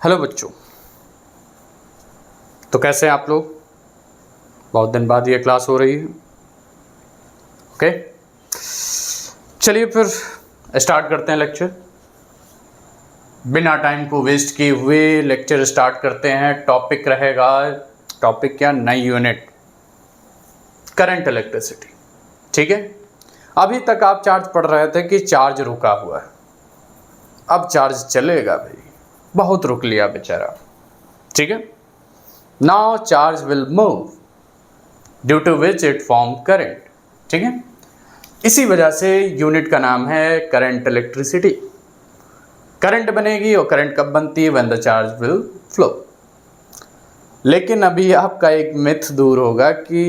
Hello बच्चों, तो कैसे हैं आप लोग। बहुत दिन बाद ये क्लास हो रही है। ओके, चलिए फिर स्टार्ट करते हैं लेक्चर। बिना टाइम को वेस्ट किए हुए लेक्चर स्टार्ट करते हैं। टॉपिक रहेगा, टॉपिक क्या, नई यूनिट करंट इलेक्ट्रिसिटी। ठीक है, अभी तक आप चार्ज पढ़ रहे थे कि चार्ज रुका हुआ है। अब चार्ज चलेगा भाई, बहुत रुक लिया बेचारा। ठीक है, now charge will move due to which it form current. ठीक है, इसी वजह से यूनिट का नाम है करंट इलेक्ट्रिसिटी। करंट बनेगी और करंट कब बनती है, when the charge will flow. लेकिन अभी आपका एक मिथ दूर होगा कि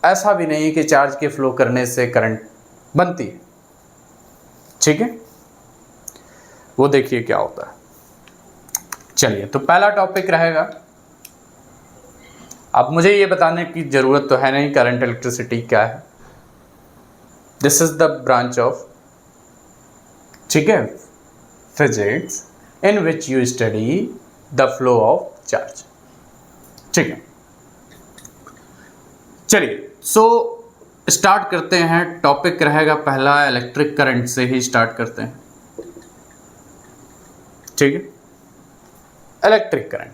ऐसा भी नहीं कि चार्ज के फ्लो करने से करंट बनती है। ठीक है, वो देखिए क्या होता है। चलिए, तो पहला टॉपिक रहेगा, अब मुझे ये बताने की जरूरत तो है नहीं करंट इलेक्ट्रिसिटी क्या है। This is the branch of, ठीक है, physics in which you study the flow of charge. ठीक है, चलिए सो स्टार्ट करते हैं। टॉपिक रहेगा पहला इलेक्ट्रिक करंट से ही स्टार्ट करते हैं। ठीक है, इलेक्ट्रिक करंट।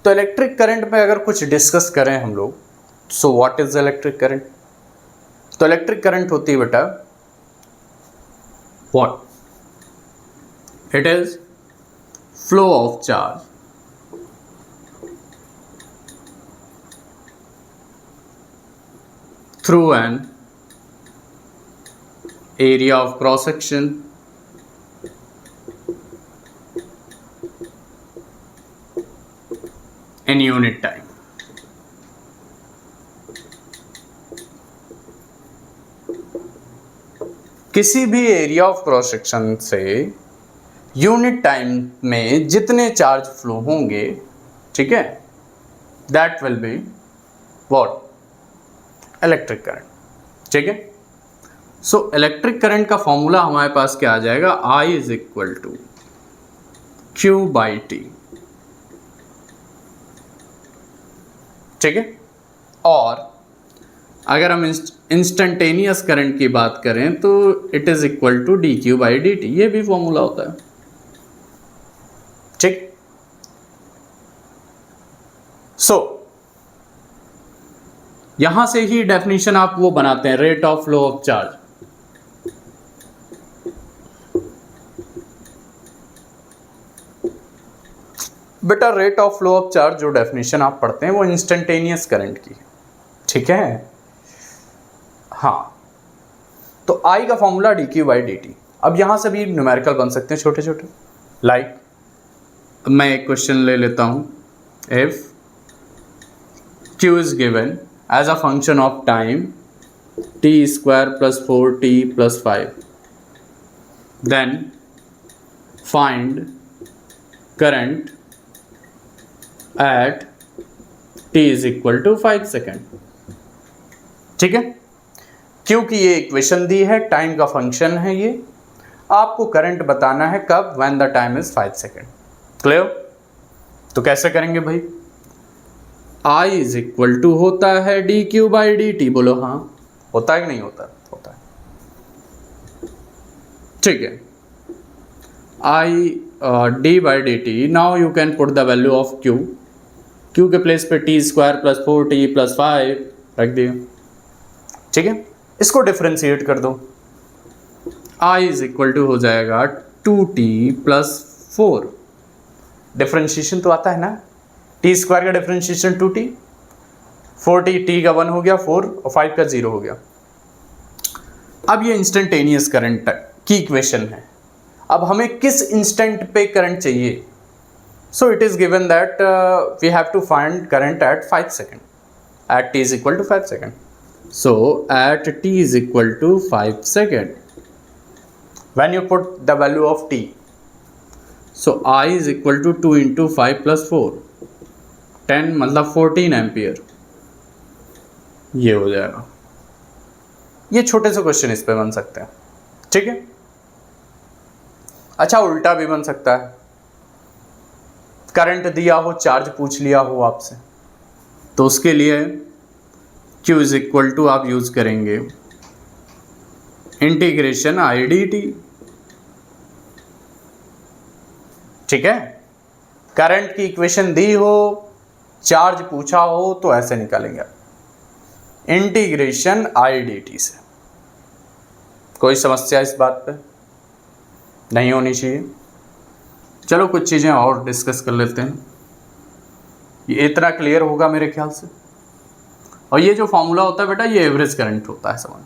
तो इलेक्ट्रिक करंट में अगर कुछ डिस्कस करें हम लोग, so what is electric current. तो इलेक्ट्रिक करंट होती है बेटा, what, it is flow of charge through an area of cross section in unit time। किसी भी एरिया ऑफ क्रॉस सेक्शन से यूनिट टाइम में जितने चार्ज फ्लो होंगे, ठीक है, that will be what, electric current. ठीक है, सो इलेक्ट्रिक करंट का फॉर्मूला हमारे पास क्या आ जाएगा, I is equal to Q by t. ठीक है, और अगर हम इंस्टेंटेनियस करंट की बात करें तो it is equal to d q by d t, ये भी फॉर्मूला होता है। ठीक, सो यहां से ही डेफिनेशन आप वो बनाते हैं, rate of flow of charge. बेटा rate of flow of charge जो डेफिनेशन आप पढ़ते हैं वो इंस्टेंटेनियस करंट की। ठीक है, हाँ, तो आई का formula D q by d T. अब यहां से भी न्यूमेरिकल बन सकते हैं छोटे छोटे, लाइक मैं एक क्वेश्चन ले लेता हूं, if q is given as a function of time t square plus 4t plus 5, then find current at t is equal to 5 second. ठीक है, क्योंकि ये इक्वेशन दी है, टाइम का फंक्शन है ये, आपको करंट बताना है कब, when the time is 5 second. Clear, तो कैसे करेंगे भाई, I इज इक्वल टू होता है D q by d T. बोलो हाँ, होता है कि नहीं होता, होता है। ठीक है, I D by d T. Now you can put the value of Q, Q के प्लेस पे T square plus 4t plus 5 रख दिया। ठीक है, इसको डिफ्रेंशिएट कर दो, I इज इक्वल टू हो जाएगा 2t प्लस 4। डिफ्रेंशिएशन तो आता है ना, टी स्क्वायर का डिफ्रेंशिएशन 2t, 4t, t का 1 हो गया 4 और 5 का 0 हो गया। अब ये इंस्टेंटेनियस करंट की इक्वेशन है। अब हमें किस इंस्टेंट पे करंट चाहिए, so it is given that we have to find current at 5 second, at t is equal to 5 second. So at t is equal to 5 second, when you put the value of t, so I is equal to 2 into 5 plus 4, 10 मतलब 14 ampere, ये हो जाएगा। ये छोटे से question इस पे बन सकते हैं। ठीक है, अच्छा उल्टा भी बन सकता है, करंट दिया हो, चार्ज पूछ लिया हो आपसे, तो उसके लिए Q इज इक्वल टू आप यूज करेंगे इंटीग्रेशन आई डी टी। ठीक है, करंट की इक्वेशन दी हो, चार्ज पूछा हो, तो ऐसे निकालेंगे आप इंटीग्रेशन आई डी टी से। कोई समस्या इस बात पे नहीं होनी चाहिए। चलो कुछ चीज़ें और डिस्कस कर लेते हैं, ये इतना क्लियर होगा मेरे ख्याल से। और ये जो फॉर्मूला होता है बेटा, ये एवरेज करंट होता है, समझ,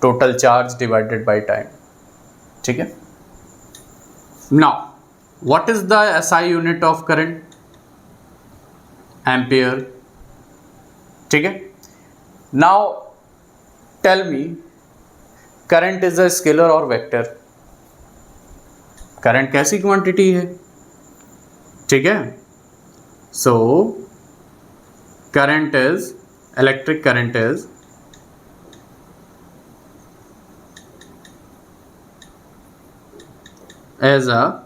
total charge divided by time. ठीक है, now what is the SI unit of current? Ampere. ठीक है, now tell me, current is a scalar और वेक्टर? करंट कैसी क्वांटिटी है? ठीक है, so current is, electric current is as a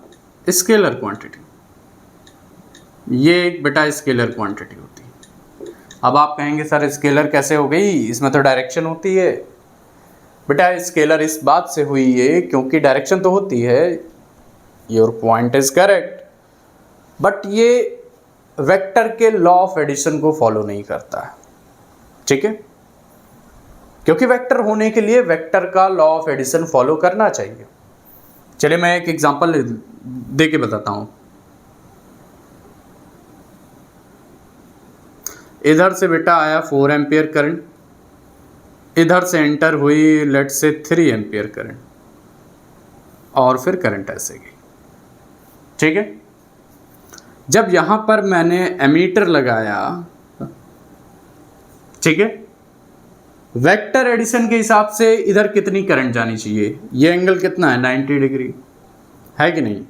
scalar quantity. ये एक बेटा स्केलर क्वांटिटी होती है। अब आप कहेंगे सर स्केलर कैसे हो गई, इसमें तो डायरेक्शन होती है। बेटा स्केलर इस बात से हुई है क्योंकि डायरेक्शन तो होती है, your point is correct, but ये वेक्टर के लॉ ऑफ एडिशन को फॉलो नहीं करता है। ठीक है, क्योंकि वेक्टर होने के लिए वेक्टर का लॉ ऑफ एडिशन फॉलो करना चाहिए। चलिए मैं एक एग्जांपल दे के बताता हूं। इधर से बेटा आया 4 एम्पियर करंट, इधर से एंटर हुई लेट से 3 एम्पियर करंट, और फिर करंट ऐसे गई। ठीक है, जब यहां पर मैंने एमीटर लगाया, ठीक है, वेक्टर एडिशन के हिसाब से इधर कितनी करंट जानी चाहिए? ये एंगल कितना है? 90 डिग्री है कि नहीं?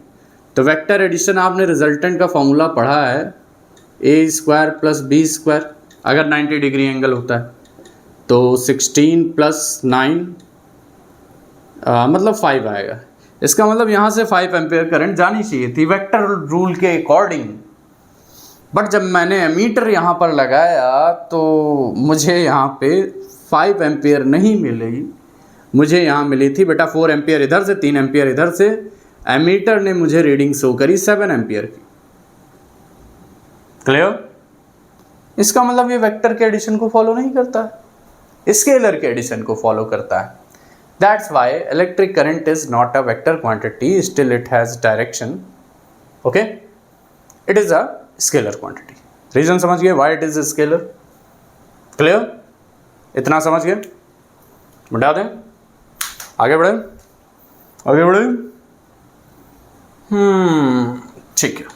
तो वेक्टर एडिशन आपने रिजल्टेंट का फॉर्मूला पढ़ा है, ए स्क्वायर प्लस बी स्क्वायर। अगर 90 डिग्री एंगल होता है तो 16 प्लस 9 मतलब 5 आएगा। इसका मतलब यहाँ से 5 एम्पियर करंट जानी चाहिए थी वेक्टर रूल के अकॉर्डिंग। बट जब मैंने एमीटर यहाँ पर लगाया तो मुझे यहाँ पे 5 एम्पियर नहीं मिली, मुझे यहाँ मिली थी बेटा 4 एम्पियर इधर से, 3 एम्पियर इधर से। एमीटर ने मुझे रीडिंग शो करी 7 एम्पियर की। क्लियर? इसका मतलब ये वेक्टर के एडिशन को फॉलो नहीं करता है, स्केलर के एडिशन को फॉलो करता है। That's why electric current is not a vector quantity, still it has direction. Okay? It is a scalar quantity. Reason समझ गए why it is a scalar? Clear? इतना समझ गए? बढ़ा दें? आगे बढ़े? आगे बढ़े? ठीक है।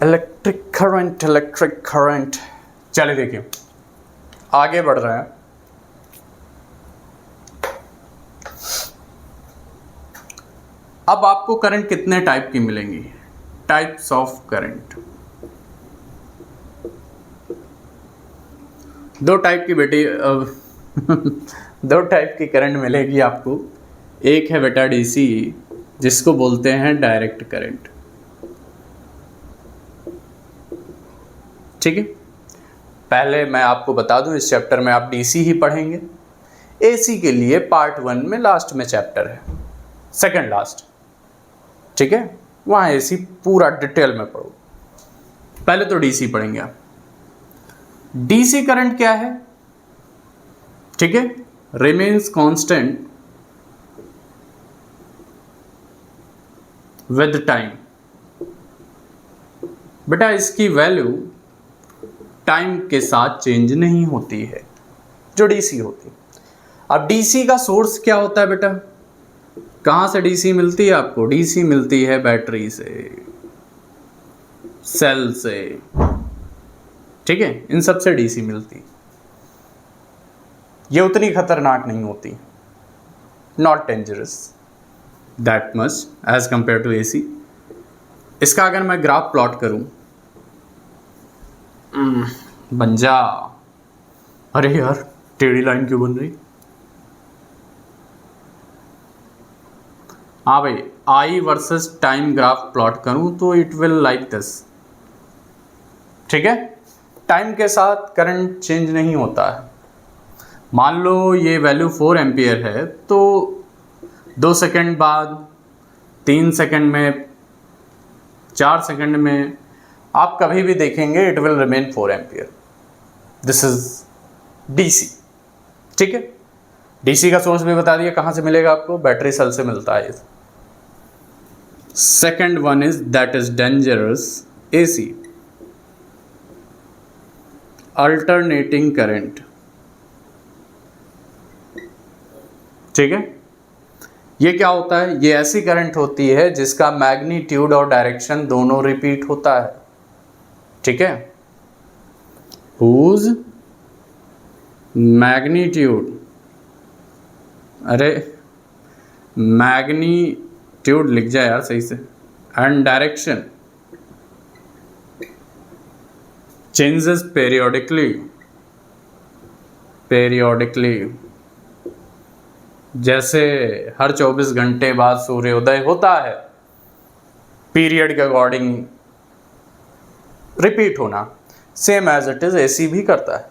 इलेक्ट्रिक करंट चलिए देखिए आगे बढ़ रहे हैं। अब आपको करंट कितने टाइप की मिलेंगी? टाइप्स ऑफ करंट, 2 टाइप की बेटी 2 टाइप की करंट मिलेगी आपको। एक है बेटा डीसी, जिसको बोलते हैं डायरेक्ट करंट। ठीक है, पहले मैं आपको बता दूं इस चैप्टर में आप डीसी ही पढ़ेंगे। एसी के लिए पार्ट 1 में लास्ट में चैप्टर है, सेकंड लास्ट। ठीक है, वहाँ एसी पूरा डिटेल में पढ़ो। पहले तो डीसी पढ़ेंगे आप। डीसी करंट क्या है? ठीक है, रिमेन्स कांस्टेंट विद टाइम। बेटा इसकी वैल्यू टाइम के साथ चेंज नहीं होती है, जो डीसी होती है। अब डीसी का सोर्स क्या होता है बेटा? कहाँ से डीसी मिलती है आपको? डीसी मिलती है बैटरी से। सेल से, ठीक है, इन सब से डीसी मिलती। ये उतनी खतरनाक नहीं होती, not dangerous that much as compare to AC. इसका अगर मैं ग्राफ प्लॉट करूं, बन जा। अरे यार टेढ़ी लाइन क्यों बन रही? हाँ भाई, आई वर्सेस टाइम ग्राफ प्लॉट करूं तो इट विल लाइक दिस, ठीक है। टाइम के साथ करंट चेंज नहीं होता है। मान लो ये वैल्यू 4 एम्पियर है, तो 2 सेकंड बाद, 3 सेकंड में, 4 सेकंड में आप कभी भी देखेंगे it will remain 4 ampere. This is DC, ठीक है। डीसी का सोर्स भी बता दिया, कहाँ से मिलेगा आपको, बैटरी सेल से मिलता है। Second one is that is dangerous, AC, alternating current, ठीक है। ये क्या होता है? ये ऐसी करंट होती है जिसका मैग्नीट्यूड और डायरेक्शन दोनों रिपीट होता है, ठीक है। हुज मैग्नीट्यूड, अरे मैग्नीट्यूड लिख जाए यार सही से, एंड डायरेक्शन चेंजेस पेरियोडिकली, जैसे हर 24 घंटे बाद सूर्योदय होता है, पीरियड के अकॉर्डिंग रिपीट होना, same as it is AC भी करता है,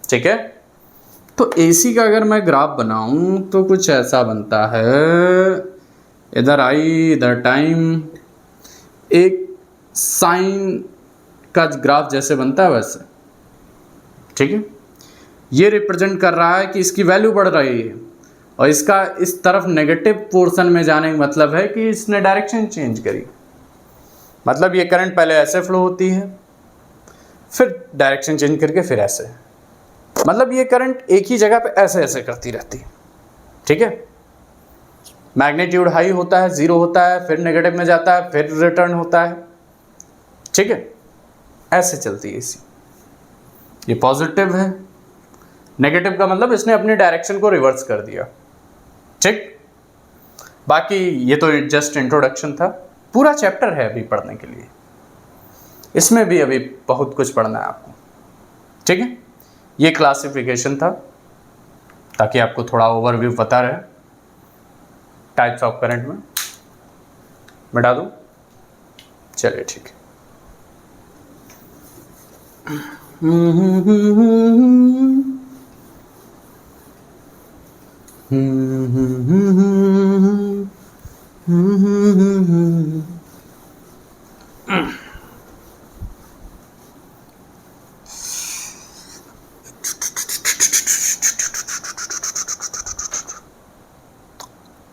ठीक है। तो एसी का अगर मैं ग्राफ बनाऊं तो कुछ ऐसा बनता है, इधर आई इधर टाइम, एक साइन का ग्राफ जैसे बनता है वैसे, ठीक है। ये रिप्रेजेंट कर रहा है कि इसकी वैल्यू बढ़ रही है, और इसका इस तरफ नेगेटिव पोर्शन में जाने का मतलब है कि इसने डायरेक्शन चेंज करी। मतलब ये करंट पहले ऐसे फ्लो होती है, फिर डायरेक्शन चेंज करके फिर ऐसे, मतलब ये करंट एक ही जगह पे ऐसे ऐसे करती रहती है, ठीक है। मैग्नीट्यूड हाई होता है, 0 होता है, फिर नेगेटिव में जाता है, फिर रिटर्न होता है, ठीक है। ऐसे चलती है एसी। ये पॉजिटिव है, नेगेटिव का मतलब इसने अपनी डायरेक्शन को रिवर्स कर दिया, ठीक। बाकी ये तो जस्ट इंट्रोडक्शन था, पूरा चैप्टर है अभी पढ़ने के लिए, इसमें भी अभी बहुत कुछ पढ़ना है आपको, ठीक है। ये क्लासिफिकेशन था ताकि आपको थोड़ा ओवरव्यू पता रहे। टाइप्स ऑफ करंट में मिटा दूं, चलिए ठीक है।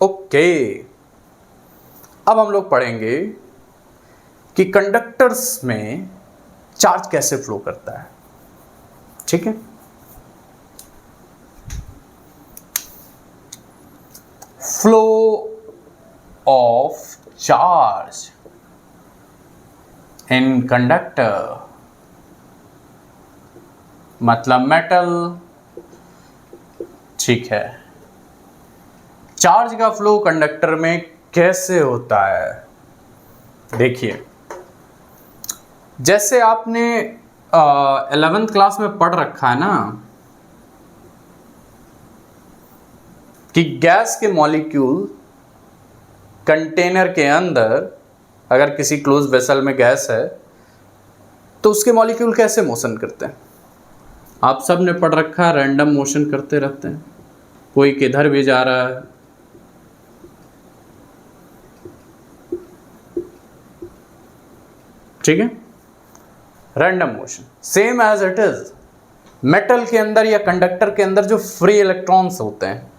ओके, अब हम लोग पढ़ेंगे कि कंडक्टर्स में चार्ज कैसे फ्लो करता है, ठीक है। Flow of charge in conductor मतलब मेटल, ठीक है। चार्ज का फ्लो कंडक्टर में कैसे होता है? देखिए, जैसे आपने 11th क्लास में पढ़ रखा है ना कि गैस के मॉलिक्यूल कंटेनर के अंदर, अगर किसी क्लोज वेसल में गैस है तो उसके मॉलिक्यूल कैसे मोशन करते हैं? आप सब ने पढ़ रखा है, रैंडम मोशन करते रहते हैं, कोई किधर भी जा रहा है, ठीक है। Random motion same as it is metal के अंदर या कंडक्टर के अंदर जो फ्री इलेक्ट्रॉन्स होते हैं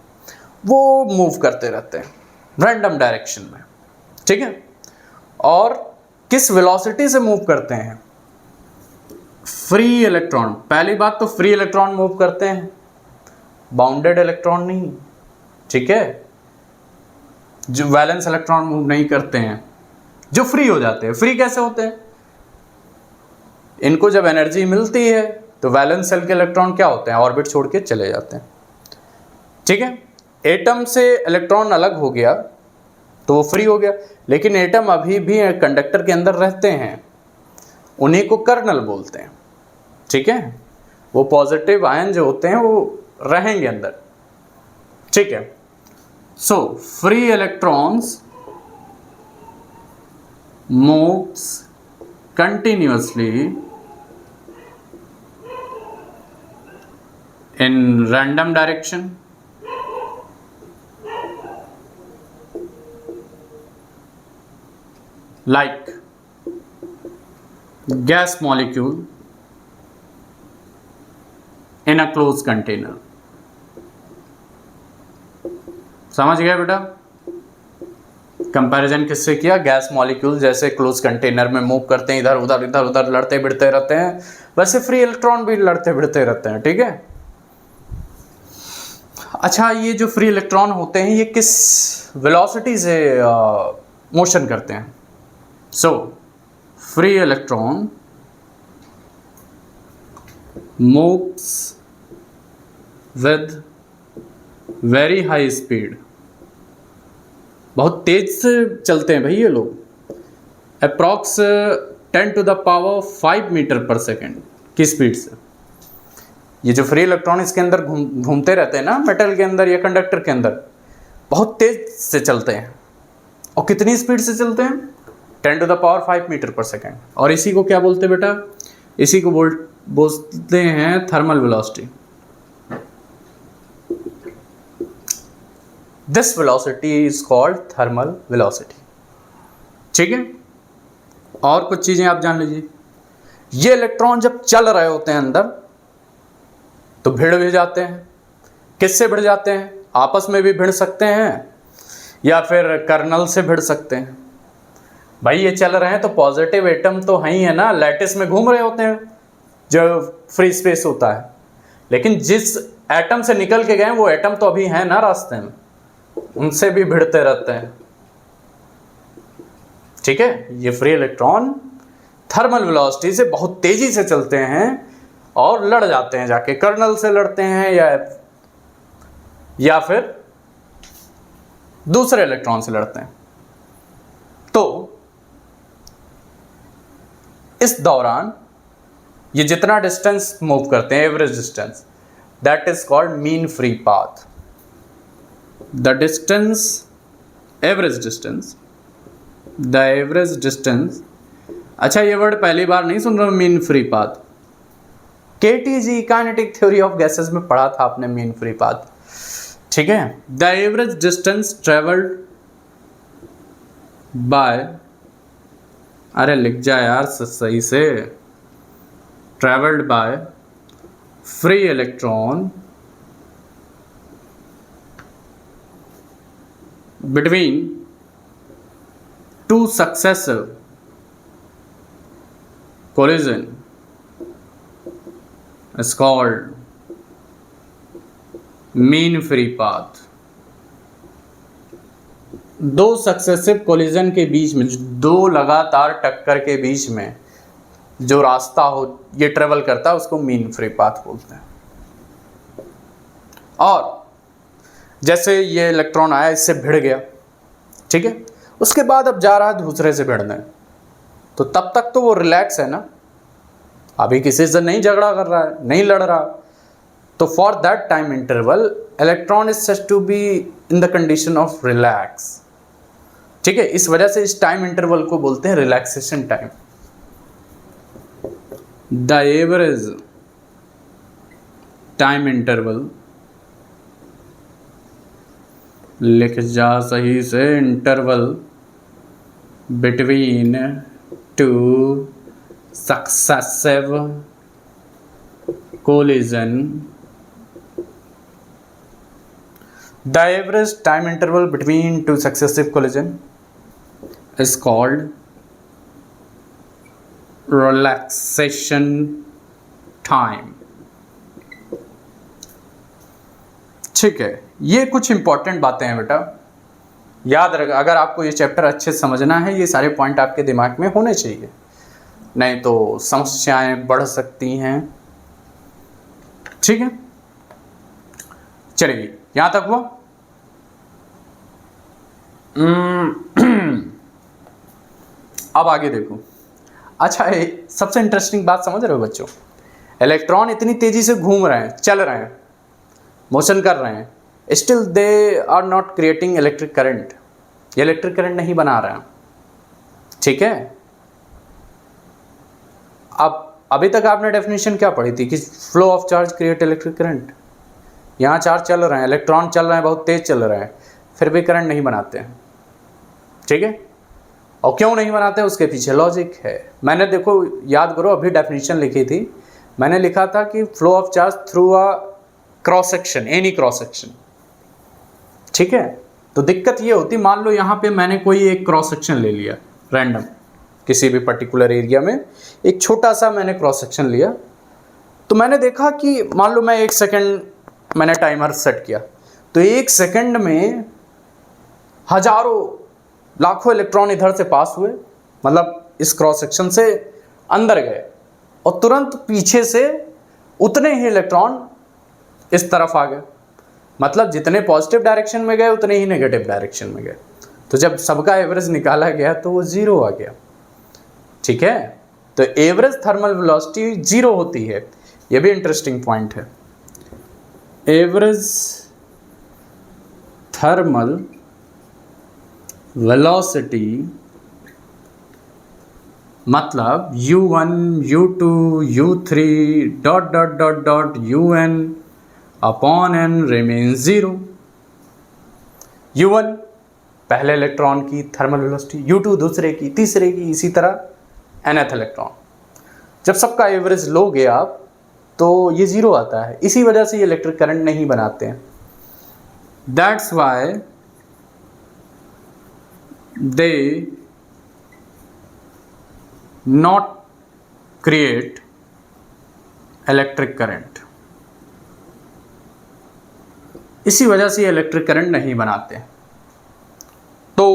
वो मूव करते रहते हैं रैंडम डायरेक्शन में, ठीक है। और किस वेलोसिटी से मूव करते हैं? फ्री इलेक्ट्रॉन, पहली बात तो फ्री इलेक्ट्रॉन मूव करते हैं, बाउंडेड इलेक्ट्रॉन नहीं, ठीक है। जो वैलेंस इलेक्ट्रॉन मूव नहीं करते हैं, जो फ्री हो जाते हैं। फ्री कैसे होते हैं? इनको जब एनर्जी मिलती है तो वैलेंस शेल के इलेक्ट्रॉन क्या होते हैं, ऑर्बिट छोड़ के चले जाते हैं। ठीक है, एटम से इलेक्ट्रॉन अलग हो गया तो वो फ्री हो गया, लेकिन एटम अभी भी कंडक्टर के अंदर रहते हैं, उन्हीं को कर्नल बोलते हैं। ठीक है, वो पॉजिटिव आयन जो होते हैं वो रहेंगे अंदर। ठीक है, so free electrons moves continuously in random direction like gas molecule in a closed container। समझ गया बेटा? कंपैरिजन किससे किया? गैस मॉलिक्यूल जैसे क्लोज कंटेनर में मूव करते हैं, इधर उधर इधर उधर लड़ते भिड़ते रहते हैं, वैसे फ्री इलेक्ट्रॉन भी लड़ते भिड़ते रहते हैं। ठीक है, अच्छा, ये जो फ्री इलेक्ट्रॉन होते हैं ये किस वेलोसिटी से मोशन करते हैं? So free electron moves with very high speed, बहुत तेज से चलते हैं भाई ये लोग, approx 10 to the power 5 metre पर सेकेंड की स्पीड से। ये जो फ्री इलेक्ट्रॉन इसके अंदर घूमते रहते हैं ना, मेटल के अंदर या कंडक्टर के अंदर, बहुत तेज से चलते हैं। और कितनी स्पीड से चलते हैं? 10 to the power 5 मीटर पर सेकेंड। और इसी को क्या बोलते हैं बेटा? इसी को बोलते हैं thermal velocity. This velocity is called thermal velocity. ठीक है, और कुछ चीजें आप जान लीजिए। ये इलेक्ट्रॉन जब चल रहे होते हैं अंदर तो भिड़ भी जाते हैं। किससे भिड़ जाते हैं? आपस में भी भिड़ सकते हैं या फिर कर्नल से भिड़ सकते हैं। भाई ये चल रहे हैं तो पॉजिटिव एटम तो है ही है ना, लैटिस में घूम रहे होते हैं जो फ्री स्पेस होता है, लेकिन जिस एटम से निकल के गए वो एटम तो अभी है ना रास्ते में, उनसे भी भिड़ते रहते हैं। ठीक है, ये फ्री इलेक्ट्रॉन थर्मल वेलोसिटी से बहुत तेजी से चलते हैं और लड़ जाते हैं, जाके कर्नल से लड़ते हैं या फिर दूसरे इलेक्ट्रॉन से लड़ते हैं। तो इस दौरान ये जितना डिस्टेंस मूव करते हैं, average distance, that is called mean free path. The distance, average distance, the average distance. अच्छा, ये वर्ड पहली बार नहीं सुन रहा हूं, mean free path. KTG kinetic theory of gases में पढ़ा था आपने मीन फ्री पाथ। ठीक है, the average distance travelled by, अरे लिख जा यार सही से, travelled by free electron between two successive collision is called mean free path। दो सक्सेसिव कोलिजन के बीच में, दो लगातार टक्कर के बीच में जो रास्ता हो ये ट्रेवल करता है उसको मीन फ्री पाथ बोलते हैं। और जैसे ये इलेक्ट्रॉन आया, इससे भिड़ गया, ठीक है, उसके बाद अब जा रहा है दूसरे से भिड़ने, तो तब तक तो वो रिलैक्स है ना, अभी किसी से नहीं झगड़ा कर रहा है, नहीं लड़ रहा, तो for that time interval electron is said to be in the condition of relax. ठीक है, इस वजह से इस टाइम इंटरवल को बोलते हैं relaxation time. The average time interval, लिख जा सही से, interval between two successive collision, the average time interval between two successive collision is called relaxation time. ठीक है, ये कुछ इंपॉर्टेंट बातें हैं बेटा, याद रख। अगर आपको ये चैप्टर अच्छे से समझना है, ये सारे पॉइंट आपके दिमाग में होने चाहिए। नहीं तो समस्याएं बढ़ सकती हैं। ठीक है, चलिए यहां तक हुआ। अब आगे देखो। अच्छा, सबसे इंटरेस्टिंग बात समझ रहे हो बच्चों, इलेक्ट्रॉन इतनी तेजी से घूम रहे हैं, चल रहे हैं, मोशन कर रहे हैं, still they are not creating electric current. ये इलेक्ट्रिक करंट नहीं बना रहे हैं। ठीक है, अब अभी तक आपने डेफिनेशन क्या पढ़ी थी कि flow of charge create electric current. यहाँ चार्ज चल रहे हैं, इलेक्ट्रॉन चल रहे हैं, बहुत तेज चल रहे हैं, फिर भी करंट नहीं बनाते हैं। ठीक है, और क्यों नहीं बनाते उसके पीछे लॉजिक है। मैंने देखो याद करो, अभी डेफिनेशन लिखी थी, मैंने लिखा था कि flow of charge through a cross section, any cross section. ठीक है, तो दिक्कत ये होती, मान लो यहाँ पे मैंने कोई एक क्रॉस सेक्शन ले लिया रैंडम, किसी भी पर्टिकुलर एरिया में एक छोटा सा मैंने क्रॉस सेक्शन लिया, तो मैंने देखा कि मान लो मैं 1 सेकंड मैंने टाइमर सेट किया, तो 1 सेकंड में हजारों लाखों इलेक्ट्रॉन इधर से पास हुए, मतलब इस क्रॉस सेक्शन से अंदर गए, और तुरंत पीछे से उतने ही इलेक्ट्रॉन इस तरफ आ गए। मतलब जितने पॉजिटिव डायरेक्शन में गए उतने ही नेगेटिव डायरेक्शन में गए। तो जब सबका एवरेज निकाला गया तो वो 0 आ गया। ठीक है, तो एवरेज थर्मल वेलोसिटी 0 होती है। ये भी इंटरेस्टिंग पॉइंट है। एवरेज थर्मल वेलोसिटी मतलब u1, u2, u3 dot dot dot dot un upon n remain 0। u1 पहले इलेक्ट्रॉन की थर्मल वेलोसिटी, u2 दूसरे की, तीसरे की, इसी तरह nth इलेक्ट्रॉन। जब सबका एवरेज लोगे आप तो ये 0 आता है। इसी वजह से ये इलेक्ट्रिक करंट नहीं बनाते हैं। That's why they not create electric current. इसी वजह से ये इलेक्ट्रिक करंट नहीं बनाते। तो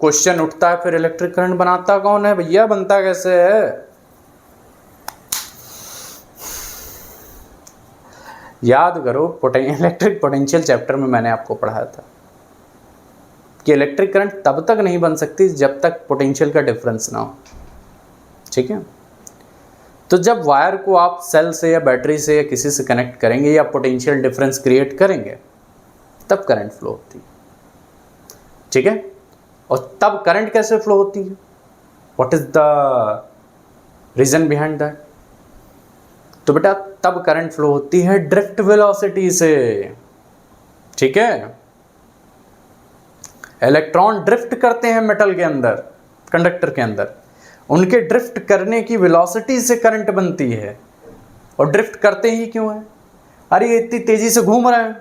क्वेश्चन उठता है, फिर इलेक्ट्रिक करंट बनाता कौन है भैया, बनता कैसे है? याद करो, इलेक्ट्रिक पोटेंशियल चैप्टर में मैंने आपको पढ़ाया था कि इलेक्ट्रिक करंट तब तक नहीं बन सकती जब तक पोटेंशियल का डिफरेंस ना हो। ठीक है, तो जब वायर को आप सेल से या बैटरी से या किसी से कनेक्ट करेंगे या पोटेंशियल डिफरेंस क्रिएट करेंगे तब करंट फ्लो होती है। ठीक है, और तब करंट कैसे फ्लो होती है, what is the reason behind that? तो बेटा तब करंट फ्लो होती है ड्रिफ्ट वेलोसिटी से। ठीक है, इलेक्ट्रॉन ड्रिफ्ट करते हैं मेटल के अंदर, कंडक्टर के अंदर, उनके ड्रिफ्ट करने की वेलोसिटी से करंट बनती है। और ड्रिफ्ट करते ही क्यों है? अरे ये इतनी तेजी से घूम रहा है,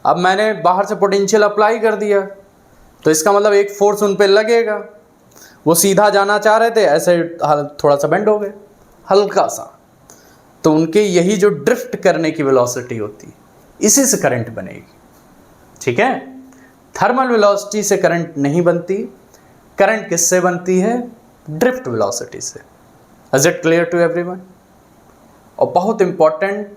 अब मैंने बाहर से पोटेंशियल अप्लाई कर दिया तो इसका मतलब एक फोर्स उन पे लगेगा। वो सीधा जाना चाह रहे थे, ऐसे थोड़ा सा बेंड हो गए, हल्का सा, तो उनके यही जो ड्रिफ्ट करने की वेलोसिटी होती है, इसी से करंट बनेगी। ठीक है, थर्मल वेलोसिटी से करंट नहीं बनती। करंट किससे बनती है? ड्रिफ्ट वेलोसिटी से। Is it clear to everyone? और बहुत इंपॉर्टेंट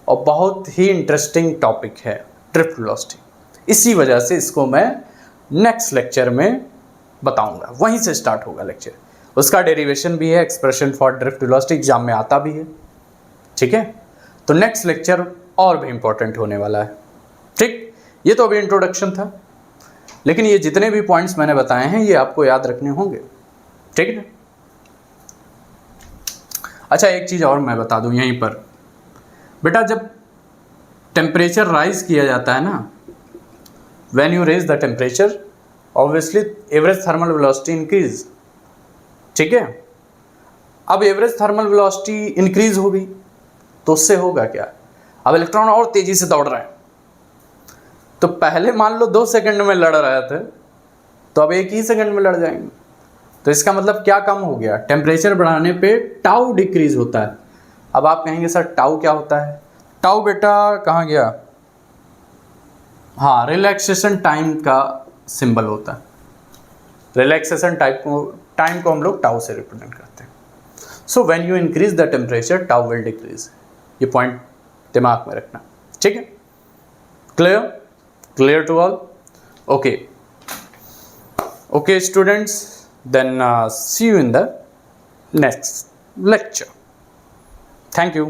और बहुत ही इंटरेस्टिंग टॉपिक है ड्रिफ्ट वेलोसिटी। इसी वजह से इसको मैं नेक्स्ट लेक्चर में बताऊंगा, वहीं से स्टार्ट होगा लेक्चर। उसका डेरिवेशन भी है, expression for drift velocity exam में आता भी है। ठीक है, तो नेक्स्ट लेक्चर और भी इंपॉर्टेंट होने वाला है। ठीक, ये तो अभी इंट्रोडक्शन था, लेकिन ये जितने भी पॉइंट्स मैंने बताए हैं ये आपको याद रखने होंगे। ठीक है, अच्छा एक चीज़ और मैं बता दूं यहीं पर, बेटा जब टेम्परेचर राइज किया जाता है ना, when you raise the temperature obviously average thermal velocity increase. ठीक है, अब एवरेज थर्मल वेलोसिटी इंक्रीज होगी तो उससे होगा क्या? अब इलेक्ट्रॉन और तेजी से दौड़ रहे हैं, तो पहले मान लो 2 सेकंड में लड़ रहे थे, तो अब 1 ही सेकंड में लड़ जाएंगे। तो इसका मतलब क्या कम हो गया? टेम्परेचर बढ़ाने पे टाउ डिक्रीज होता है। अब आप कहेंगे सर टाउ क्या होता है? टाउ बेटा कहाँ गया? हाँ, रिलैक्सेशन टाइम का सिंबल होता है। रिलैक्सेशन टाइम को टाइम को हम लोग टाउ से रिप्रेजेंट करते हैं. So when you increase the temperature tau will decrease. ये पॉइंट दिमाग में रखना. ठीक है, clear to all. Okay students, then see you in the next lecture. Thank you.